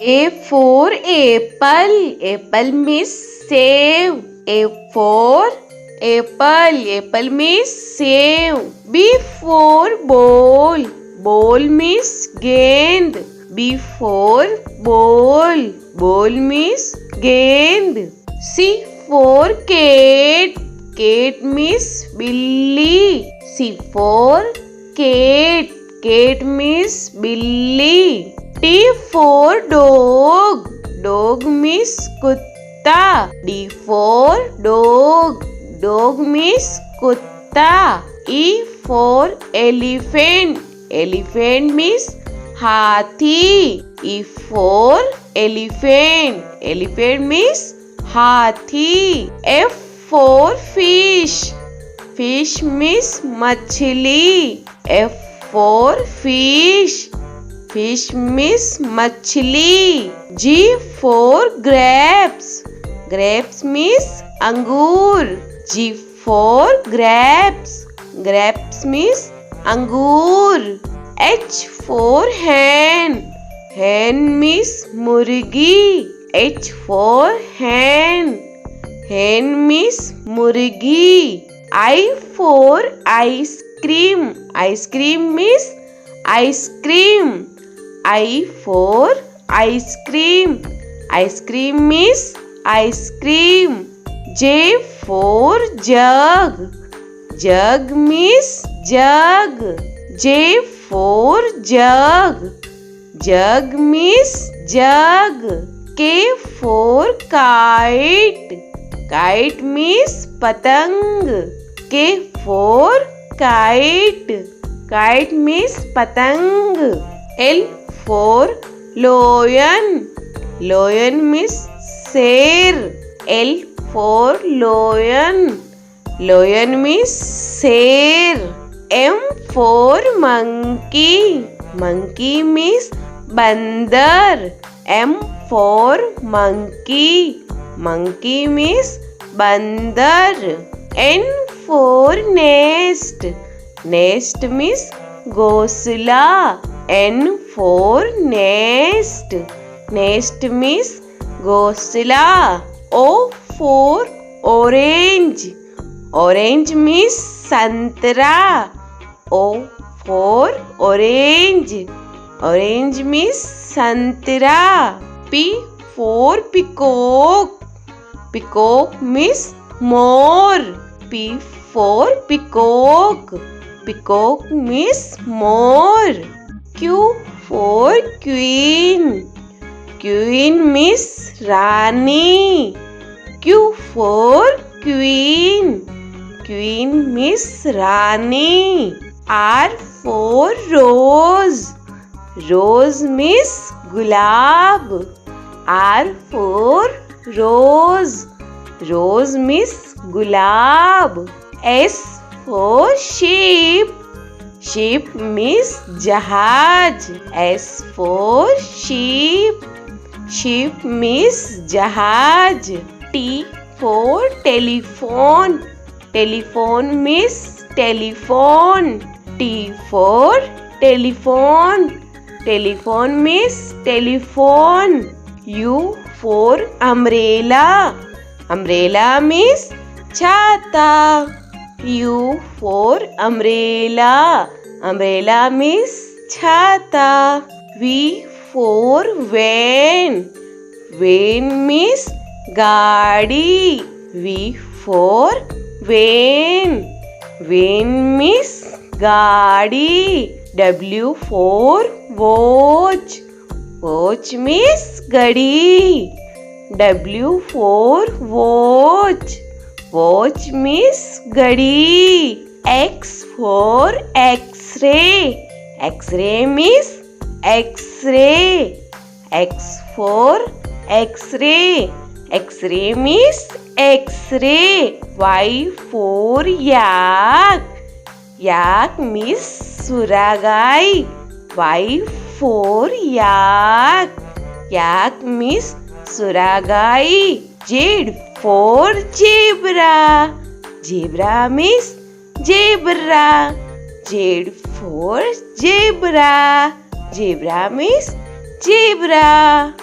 A for apple. Apple means save. A for apple. Apple means save. B for ball. Ball means gend. B for ball. Ball means gend. C for cat. Cat means billy. C for cat. Cat means billy. T for dog. Dog means kutta. D for dog. Dog means kutta. E for elephant. Elephant means hathi. E for elephant. Elephant means hathi. F for fish. Fish means machli. F for fish. Fish means machli. G for grapes. Grapes means angur. G for grapes. Grapes means angur. H for hen. Hen means murgi. H for hen. Hen means murgi. I for ice cream. Ice cream means ice cream. I for ice cream. Ice cream means ice cream. J for jug. Jug means jug. J for jug. Jug means jug. K for kite. Kite means patang. K for kite. Kite means patang. L for lion. Lion means sher. L for lion. Lion means sher. M for monkey. Monkey means bandar. M for monkey. Monkey means bandar. N for nest. Nest means ghosla. N for nest. Nest means ghosla. O for orange. Orange means santra. O for orange. Orange means santra. P for peacock. Peacock means more. P for peacock. Peacock means more. Q for queen. Queen means Rani. Q for queen. Queen means Rani. R for rose. Rose means gulab. R for rose. Rose means gulab. S for sheep. Sheep means jahaj. S for sheep. Sheep means jahaj. T for telephone. Telephone means telephone. T for telephone. Telephone means telephone. U for umbrella. Umbrella means chhata. U for umbrella. Umbrella means chhata. V for van. Van means gaadi. V for van. Van means gaadi. W for watch. Watch means gadi. W for watch. Watch means gadi. X for X-ray. X-ray means X-ray. X for X-ray. X-ray means X-ray. Y for yak. Yak means suragai. Y for yak. Yak means suragai. Z for zebra. Zebra means zebra. Z for zebra. Zebra means zebra.